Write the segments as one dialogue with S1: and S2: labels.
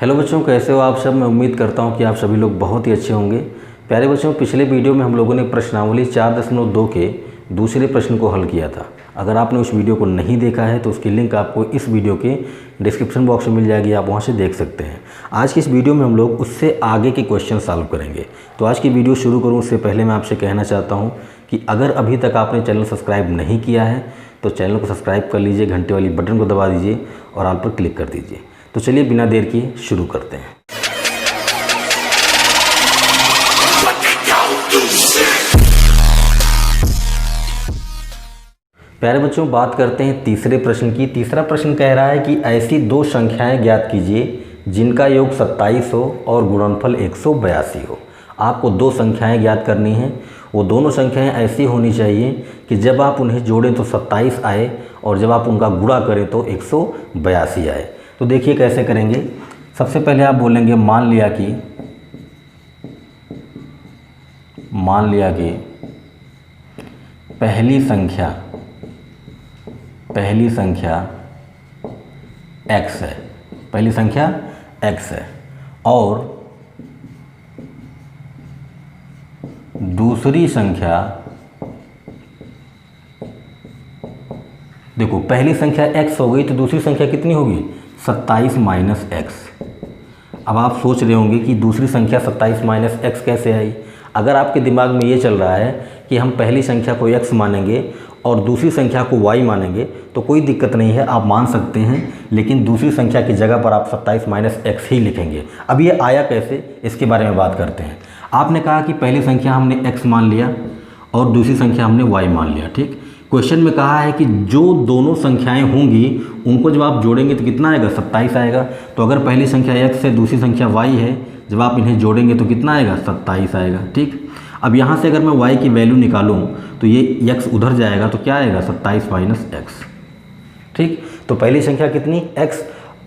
S1: Hello बच्चों, कैसे हो आप सब। मैं उम्मीद करता हूं कि आप सभी लोग बहुत ही अच्छे होंगे। प्यारे बच्चों, पिछले वीडियो में हम लोगों ने प्रश्नावली 4.2 के दूसरे प्रश्न को हल किया था। अगर आपने उस वीडियो को नहीं देखा है तो उसकी लिंक आपको इस वीडियो के डिस्क्रिप्शन बॉक्स में मिल जाएगी, आप वहां से देख सकते हैं। आज की इस वीडियो में हम लोग उससे आगे के क्वेश्चन सॉल्व करेंगे। तो आज की वीडियो शुरू करूँ उससे पहले मैं आपसे कहना चाहता हूँ कि अगर अभी तक आपने चैनल सब्सक्राइब नहीं किया है तो चैनल को सब्सक्राइब कर लीजिए, घंटे वाली बटन को दबा दीजिए और ऑल पर क्लिक कर दीजिए। तो चलिए बिना देर किए शुरू करते हैं। प्यारे बच्चों, बात करते हैं तीसरे प्रश्न की। तीसरा प्रश्न कह रहा है कि ऐसी दो संख्याएं ज्ञात कीजिए जिनका योग 27 हो और गुणनफल 182 हो। आपको दो संख्याएं ज्ञात करनी हैं। वो दोनों संख्याएं ऐसी होनी चाहिए कि जब आप उन्हें जोड़ें तो 27 आए और जब आप उनका गुणा करें तो 182 आए। तो देखिए कैसे करेंगे। सबसे पहले आप बोलेंगे मान लिया कि पहली संख्या x है, पहली संख्या x है और दूसरी संख्या, देखो पहली संख्या x हो गई तो दूसरी संख्या कितनी होगी 27 माइनस x। अब आप सोच रहे होंगे कि दूसरी संख्या 27 माइनस x कैसे आई। अगर आपके दिमाग में ये चल रहा है कि हम पहली संख्या को x मानेंगे और दूसरी संख्या को y मानेंगे तो कोई दिक्कत नहीं है, आप मान सकते हैं, लेकिन दूसरी संख्या की जगह पर आप 27 माइनस x ही लिखेंगे। अब ये आया कैसे, इसके बारे में बात करते हैं। आपने कहा कि पहली संख्या हमने x मान लिया और दूसरी संख्या हमने y मान लिया, ठीक। क्वेश्चन में कहा है कि जो दोनों संख्याएं होंगी उनको जब आप जोड़ेंगे तो कितना आएगा 27 आएगा। तो अगर पहली संख्या x है, दूसरी संख्या y है, जब आप इन्हें जोड़ेंगे तो कितना आएगा 27 आएगा, ठीक। अब यहाँ से अगर मैं y की वैल्यू निकालूँ तो ये x उधर जाएगा तो क्या आएगा 27 माइनस x, ठीक। तो पहली संख्या कितनी x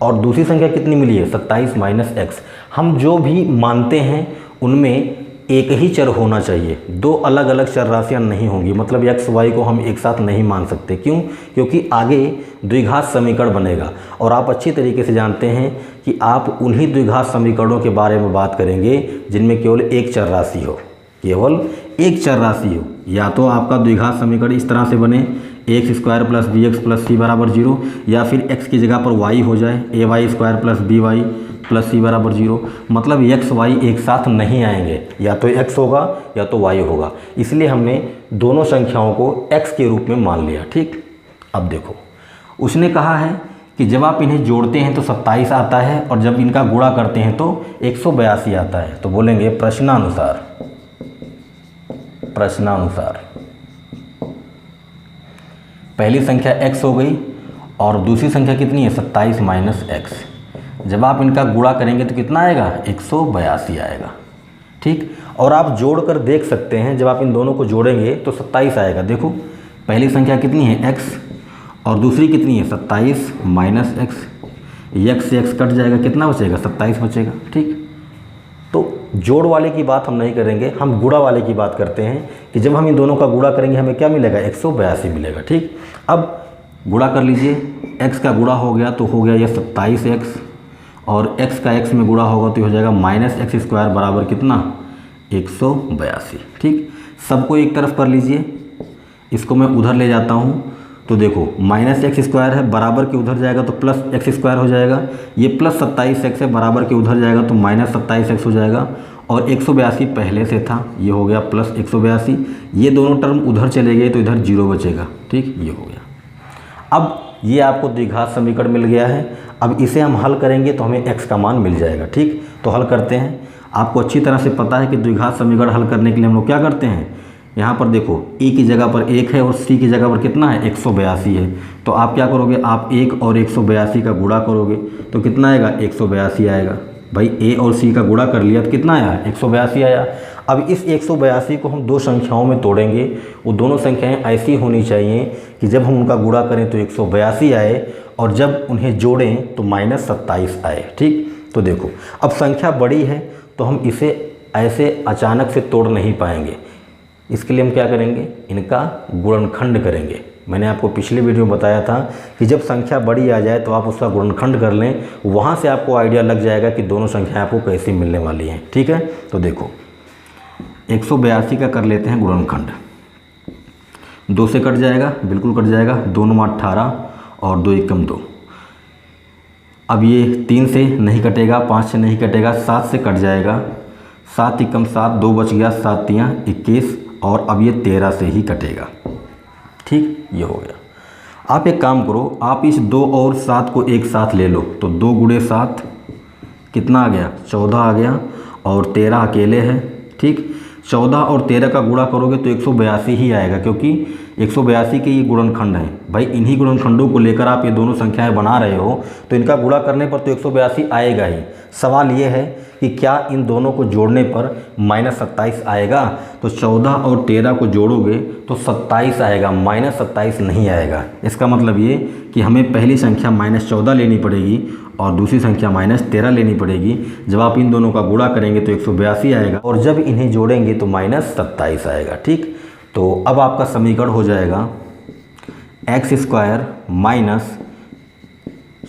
S1: और दूसरी संख्या कितनी मिली है 27 माइनस x। हम जो भी मानते हैं उनमें एक ही चर होना चाहिए, दो अलग अलग चर राशियाँ नहीं होंगी। मतलब x y को हम एक साथ नहीं मान सकते। क्यों? क्योंकि आगे द्विघात समीकरण बनेगा और आप अच्छी तरीके से जानते हैं कि आप उन्हीं द्विघात समीकरणों के बारे में बात करेंगे जिनमें केवल एक चर राशि हो, केवल एक चर राशि हो। या तो आपका द्विघात समीकरण इस तरह से बने ax square plus B X plus C बराबर 0, या फिर x की जगह पर y हो जाए ay square plus B Y plus C बराबर 0। मतलब x y एक साथ नहीं आएंगे, या तो x होगा या तो y होगा। इसलिए हमने दोनों संख्याओं को x के रूप में मान लिया, ठीक। अब देखो उसने कहा है कि जब आप इन्हें जोड़ते हैं तो 27 आता है और जब इनका गुणा करते हैं तो 182 आता है। तो बोलेंगे प्रश्नानुसार पहली संख्या x हो गई और दूसरी संख्या कितनी है 27 माइनस x। जब आप इनका गुणा करेंगे तो कितना आएगा 182 आएगा, ठीक। और आप जोड़कर देख सकते हैं, जब आप इन दोनों को जोड़ेंगे तो 27 आएगा। देखो पहली संख्या कितनी है x और दूसरी कितनी है 27 माइनस x। x से x कट जाएगा, कितना बचेगा 27 बचेगा, ठीक। तो जोड़ वाले की बात हम नहीं करेंगे, हम गुणा वाले की बात करते हैं कि जब हम इन दोनों का गुणा करेंगे हमें क्या मिलेगा 182 मिलेगा, ठीक। अब गुणा कर लीजिए, x का गुणा हो गया तो हो गया ये 27x और x का x में गुणा होगा तो हो जाएगा माइनस एक्स स्क्वायर बराबर कितना 182, ठीक। सबको एक तरफ कर लीजिए, इसको मैं उधर ले जाता हूँ तो देखो माइनस एक्स स्क्वायर है, बराबर के उधर जाएगा तो प्लस एक्स स्क्वायर हो जाएगा। ये प्लस 27x है, बराबर के उधर जाएगा तो माइनस 27x हो जाएगा। और 182 पहले से था, ये हो गया प्लस 182। ये दोनों टर्म उधर चले गए तो इधर 0 बचेगा, ठीक। ये हो गया। अब ये आपको द्विघात समीकरण मिल गया है। अब इसे हम हल करेंगे तो हमें x का मान मिल जाएगा, ठीक। तो हल करते हैं। आपको अच्छी तरह से पता है कि द्विघात समीकरण हल करने के लिए हम लोग क्या करते हैं, यहाँ पर देखो e की जगह पर 1 है और c की जगह पर कितना है 182 है। तो आप क्या करोगे, आप 1 और 182 का गुणा करोगे तो कितना आएगा 182 आएगा। भाई a और c का गुणा कर लिया तो कितना आया 182 आया। अब इस 182 को हम दो संख्याओं में तोड़ेंगे। वो दोनों संख्याएं ऐसी होनी चाहिए कि जब हम उनका गुणा करें तो 182 आए और जब उन्हें जोड़ें तो माइनस 27 आए, ठीक। तो देखो अब संख्या बड़ी है तो हम इसे ऐसे अचानक से तोड़ नहीं पाएंगे। इसके लिए हम क्या करेंगे, इनका गुणनखंड करेंगे। मैंने आपको पिछले वीडियो में बताया था कि जब संख्या बड़ी आ जाए तो आप उसका गुणनखंड कर लें, वहाँ से आपको आइडिया लग जाएगा कि दोनों संख्याएं आपको कैसी मिलने वाली हैं। ठीक है, तो देखो 182 का कर लेते हैं गुणनखंड। 2 से कट जाएगा, बिल्कुल कट जाएगा, 2 9 18 और 2 एकम 2। अब ये 3 से नहीं कटेगा, 5 से नहीं कटेगा, 7 से कट जाएगा, 7 एकम 7, 2 बच गया, 7 3 21 और अब ये 13 से ही कटेगा। ठीक, ये हो गया। आप एक काम करो, आप इस 2 और 7 को एक साथ ले लो, तो 2 गुणे 7 कितना आ गया, 14 आ गया और 13 अकेले है। ठीक, 14 और 13 का गुणा करोगे तो 182 ही आएगा, क्योंकि 182 के ये गुणनखंड हैं। भाई इन्हीं गुणनखंडों को लेकर आप ये दोनों संख्याएं बना रहे हो, तो इनका गुणा करने पर तो 182 आएगा ही। सवाल ये है कि क्या इन दोनों को जोड़ने पर -27 आएगा? तो 14 और 13 को जोड़ोगे तो 27 आएगा, -27 नहीं आएगा। इसका मतलब ये कि हमें पहली संख्या -14 लेनी पड़ेगी और दूसरी संख्या -13 लेनी पड़ेगी। जब आप इन दोनों का गुणा करेंगे तो 182 आएगा और जब इन्हें जोड़ेंगे तो -27 आएगा। ठीक, तो अब आपका समीकरण हो जाएगा x² -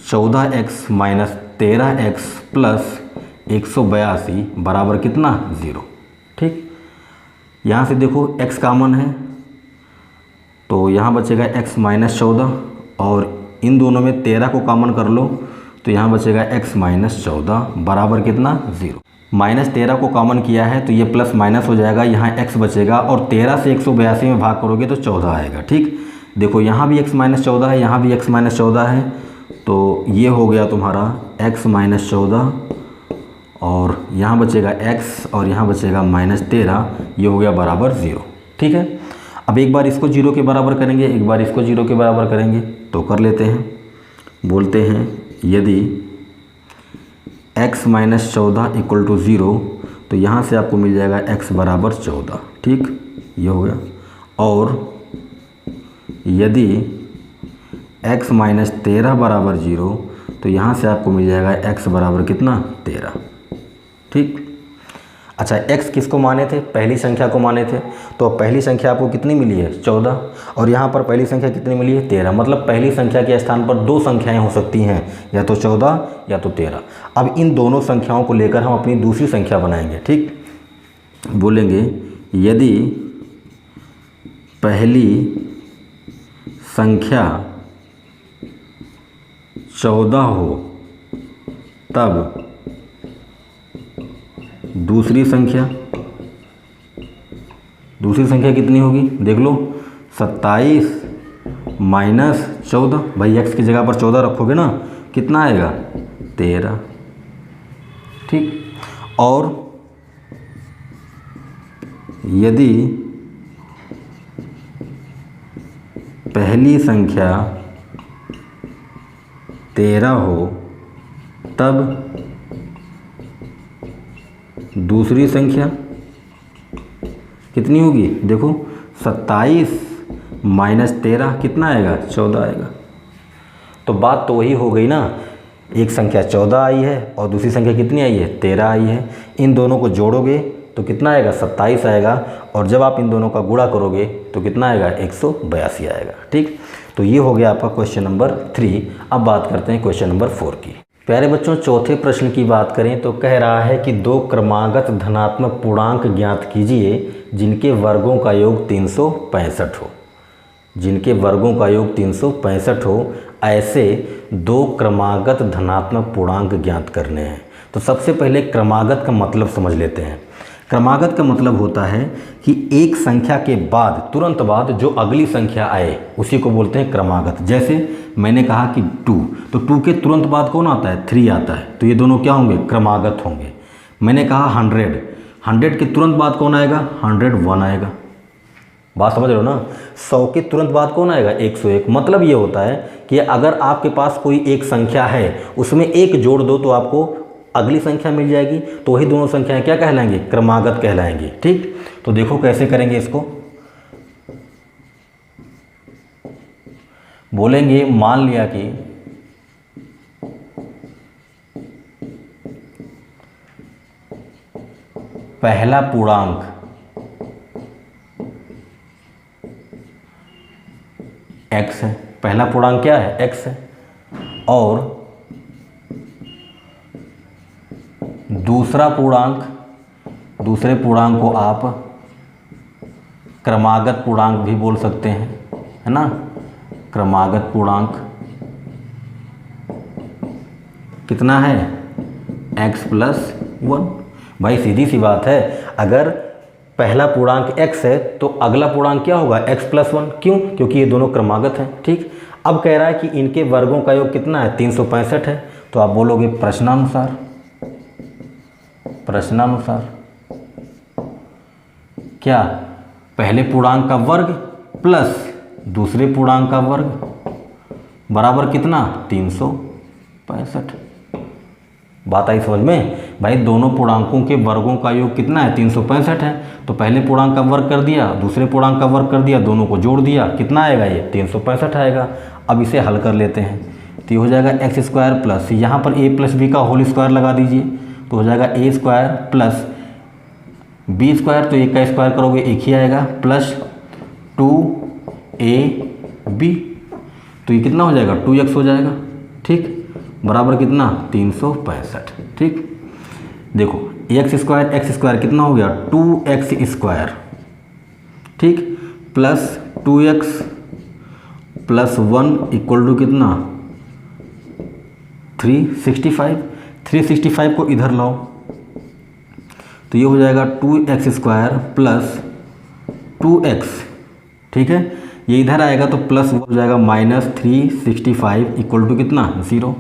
S1: 14x - 13x प्लस 182 बराबर कितना, 0। ठीक, यहाँ से देखो x कॉमन है तो यहाँ बचेगा x - 14 और इन दोनों में 13 को कॉमन कर लो तो यहाँ बचेगा x - 14 बराबर कितना, 0। -13 को कॉमन किया है तो ये प्लस माइनस हो जाएगा, यहाँ x बचेगा और 13 से 182 में भाग करोगे तो 14 आएगा। ठीक, देखो यहाँ भी x - 14 है, यहाँ भी x - 14 है, तो ये हो गया तुम्हारा x - 14 और यहाँ बचेगा x और यहाँ बचेगा -13, ये हो गया बराबर 0। ठीक है, अब एक बार इसको 0 के बराबर करेंगे, एक बार इसको 0 के बराबर करेंगे, तो कर लेते हैं। बोलते हैं यदि x - 14 = 0 तो यहाँ से आपको मिल जाएगा x बराबर 14। ठीक, ये हो गया। और यदि x - 13 बराबर 0 तो यहाँ से आपको मिल जाएगा x बराबर कितना, 13। ठीक, अच्छा x किसको माने थे, पहली संख्या को माने थे, तो पहली संख्या आपको कितनी मिली है, 14 और यहाँ पर पहली संख्या कितनी मिली है, 13। मतलब पहली संख्या के स्थान पर 2 संख्याएं हो सकती हैं, या तो 14 या तो 13। अब इन दोनों संख्याओं को लेकर हम अपनी दूसरी संख्या बनाएंगे। ठीक, बोलेंगे यदि पहली संख्या 14 हो तब दूसरी संख्या कितनी होगी, देख लो, 27 - 14। भाई x की जगह पर 14 रखोगे ना, कितना आएगा, 13। ठीक, और यदि पहली संख्या 13 हो तब दूसरी संख्या कितनी होगी, देखो 27 - 13 कितना आएगा, 14 आएगा। तो बात तो वही हो गई ना, एक संख्या 14 आई है और दूसरी संख्या कितनी आई है, 13 आई है। इन दोनों को जोड़ोगे तो कितना आएगा, 27 आएगा और जब आप इन दोनों का गुणा करोगे तो कितना आएगा, 182 आएगा। ठीक, तो ये हो गया आपका क्वेश्चन नंबर 3। अब बात करते हैं क्वेश्चन नंबर 4 की। प्यारे बच्चों, चौथे प्रश्न की बात करें तो कह रहा है कि 2 क्रमागत धनात्मक पूर्णांक ज्ञात कीजिए जिनके वर्गों का योग 365 हो। जिनके वर्गों का योग 365 हो, ऐसे 2 क्रमागत धनात्मक पूर्णांक ज्ञात करने हैं। तो सबसे पहले क्रमागत का मतलब समझ लेते हैं। क्रमागत का मतलब होता है कि एक संख्या के बाद, तुरंत बाद जो अगली संख्या आए उसी को बोलते हैं क्रमागत। जैसे मैंने कहा कि 2, तो 2 के तुरंत बाद कौन आता है, 3 आता है, तो ये दोनों क्या होंगे, क्रमागत होंगे। मैंने कहा 100 के तुरंत बाद कौन आएगा, 101 आएगा। बात समझ रहे हो ना। 100 के तुरंत बाद कौन आएगा, 101। मतलब ये होता है कि अगर आपके पास कोई एक संख्या है, उसमें एक जोड़ दो तो आपको अगली संख्या मिल जाएगी, तो वही दोनों संख्याएं क्या कहलाएंगी, क्रमागत कहलाएंगी। ठीक, तो देखो कैसे करेंगे इसको। बोलेंगे मान लिया कि पहला पूर्णांक x है, पहला पूर्णांक क्या है x है, और दूसरे पूर्णांक को आप क्रमागत पूर्णांक भी बोल सकते हैं, है ना। क्रमागत पूर्णांक कितना है x+1। भाई सीधी सी बात है, अगर पहला पूर्णांक x है तो अगला पूर्णांक क्या होगा x+1। क्यों? क्योंकि ये दोनों क्रमागत हैं। ठीक, अब कह रहा है कि इनके वर्गों का योग कितना है 365 है, तो आप बोलोगे प्रश्नानुसार क्या पहले पूर्णांक का वर्ग प्लस दूसरे पूर्णांक का वर्ग बराबर कितना 365। बात आई समझ में? भाई दोनों पूर्णांकों के वर्गों का योग कितना है 365 है, तो पहले पूर्णांक का वर्ग कर दिया, दूसरे पूर्णांक का वर्ग कर दिया, दोनों को जोड़ दिया, कितना आएगा ये 365 आएगा। अब इसे हल कर लेते हैं, तो ये हो जाएगा x² प्लस यहाँ पर a+b का होल स्क्वायर लगा दीजिए, तो हो जाएगा a² प्लस b², तो एक का स्क्वायर करोगे एक ही आएगा, प्लस 2ab, तो ये कितना हो जाएगा 2x हो जाएगा। ठीक, बराबर कितना 365। ठीक, देखो x² कितना हो गया 2x², ठीक, plus 2x plus 1 equal to कितना 365। 365 को इधर लाओ, तो ये हो जाएगा 2x² प्लस 2x। ठीक है, ये इधर आएगा तो प्लस हो जाएगा -365 इक्वल टू कितना 0।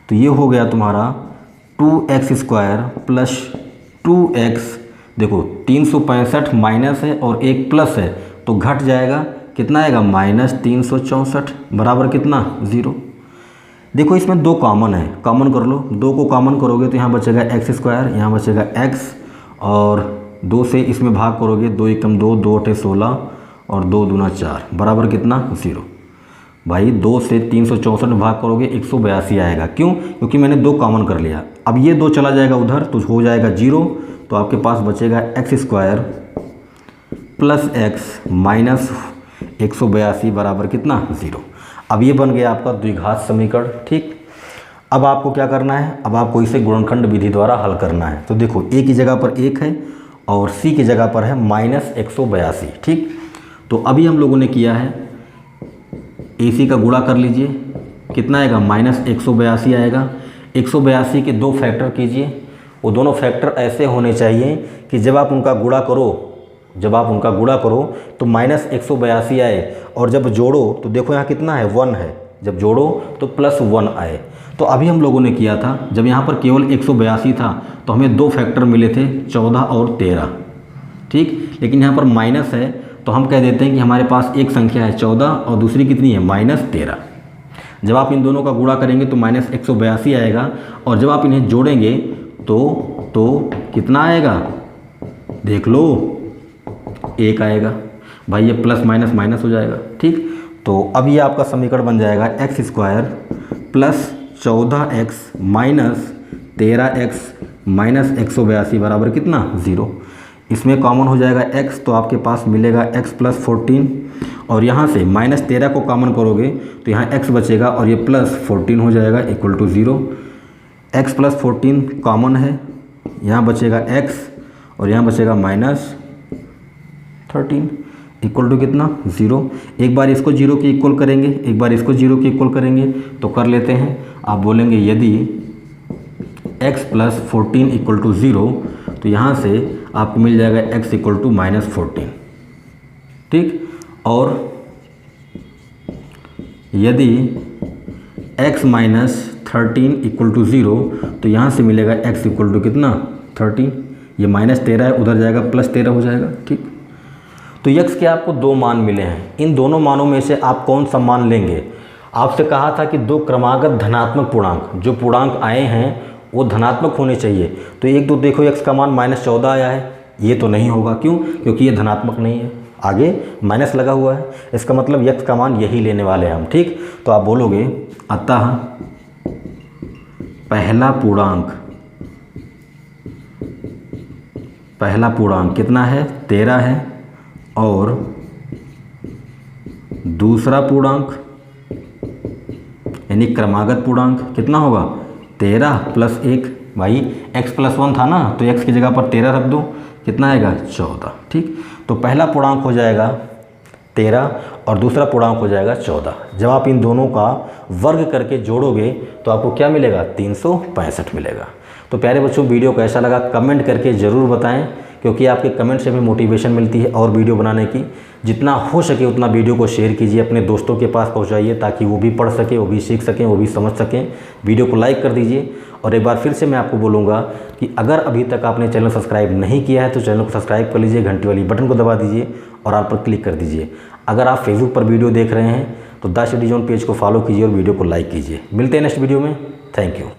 S1: तो ये हो गया तुम्हारा 2x² प्लस 2x। देखो 365 माइनस है और एक प्लस है तो घट जाएगा, कितना आएगा -364 बराबर कितना 0। देखो इसमें दो कॉमन है, कॉमन कर लो, 2 को कॉमन करोगे तो यहाँ बचेगा x², यहाँ बचेगा x, और 2 से इसमें भाग करोगे 2 एकम 2, 2 8 16 और 2 दूना 4 बराबर कितना 0। भाई 2 से 364 में भाग करोगे 182 आएगा। क्यों? क्योंकि मैंने 2 कॉमन कर लिया। अब ये 2 चला जाएगा उधर तो हो जाएगा 0, तो आपके पास बचेगा x² प्लस x माइनस 182 बराबर कितना 0। अब ये बन गया आपका द्विघात समीकरण। ठीक, अब आपको क्या करना है, अब आपको इसे गुणनखंड विधि द्वारा हल करना है। तो देखो a की जगह पर 1 है और c की जगह पर है -182। ठीक, तो अभी हम लोगों ने किया है AC का गुणा कर लीजिए, कितना आएगा -182 आएगा। 182 के 2 फैक्टर कीजिए, वो दोनों फैक्टर ऐसे होने चाहिए कि जब आप उनका गुणा करो तो -182 आए, और जब जोड़ो तो देखो यहाँ कितना है 1 है, जब जोड़ो तो +1 आए। तो अभी हम लोगों ने किया था, जब यहाँ पर केवल 182 था तो हमें 2 फैक्टर मिले थे 14 और 13। ठीक, लेकिन यहाँ पर माइनस है तो हम कह देते हैं कि हमारे पास एक संख्या है 14 और दूसरी कितनी है -13। जब आप इन दोनों का गुणा करेंगे तो -182 आएगा, और जब आप इन्हें जोड़ेंगे तो कितना आएगा देख लो 1 आएगा। भाई ये प्लस माइनस माइनस हो जाएगा। ठीक, तो अब ये आपका समीकरण बन जाएगा x² plus 14x minus 13x minus 182 बराबर कितना 0। इसमें कॉमन हो जाएगा x, तो आपके पास मिलेगा x प्लस 14, और यहाँ से -13 को कॉमन करोगे तो यहाँ x बचेगा और ये प्लस 14 हो जाएगा equal to 0। x plus 14 common है, यहाँ बचेगा x और यहाँ बचेगा -13 इक्वल टू कितना 0। एक बार इसको 0 के इक्वल करेंगे, एक बार इसको 0 के इक्वल करेंगे, तो कर लेते हैं। आप बोलेंगे यदि x प्लस 14 इक्वल टू 0, तो यहाँ से आपको मिल जाएगा x इक्वल टू -14। ठीक, और यदि x माइनस 13 इक्वल टू 0, तो यहाँ से मिलेगा x इक्वल टू कितना 13। ये -13 है, उधर जाएगा +13 हो जाएगा। ठीक, तो x के आपको 2 मान मिले हैं, इन दोनों मानों में से आप कौन सा मान लेंगे। आपसे कहा था कि 2 क्रमागत धनात्मक पूर्णांक, जो पूर्णांक आए हैं वो धनात्मक होने चाहिए। तो एक तो देखो x का मान -14 आया है, ये तो नहीं होगा। क्यों? क्योंकि ये धनात्मक नहीं है, आगे माइनस लगा हुआ है, इसका मतलब x का मान यही लेने वाले हैं हम। ठीक, तो आप बोलोगे अतः पहला पूर्णांक कितना है 13 है, और दूसरा पूर्णांक यानी क्रमागत पूर्णांक कितना होगा 13 प्लस 1, भाई x प्लस 1 था ना, तो x की जगह पर 13 रख दो, कितना आएगा 14। ठीक, तो पहला पूर्णांक हो जाएगा 13 और दूसरा पूर्णांक हो जाएगा 14। जब आप इन दोनों का वर्ग करके जोड़ोगे तो आपको क्या मिलेगा 365 मिलेगा। तो प्यारे बच्चों, वीडियो कैसा लगा कमेंट करके ज़रूर बताएं, क्योंकि आपके कमेंट से भी मोटिवेशन मिलती है और वीडियो बनाने की। जितना हो सके उतना वीडियो को शेयर कीजिए, अपने दोस्तों के पास पहुंचाइए, ताकि वो भी पढ़ सकें, वो भी सीख सकें, वो भी समझ सकें। वीडियो को लाइक कर दीजिए। और एक बार फिर से मैं आपको बोलूँगा कि अगर अभी तक आपने चैनल सब्सक्राइब नहीं किया है तो चैनल को सब्सक्राइब कर लीजिए, घंटी वाली बटन को दबा दीजिए और ऑल पर क्लिक कर दीजिए। अगर आप फेसबुक पर वीडियो देख रहे हैं तो द स्टडी जोन पेज को फॉलो कीजिए और वीडियो को लाइक कीजिए। मिलते हैं नेक्स्ट वीडियो में। Thank you.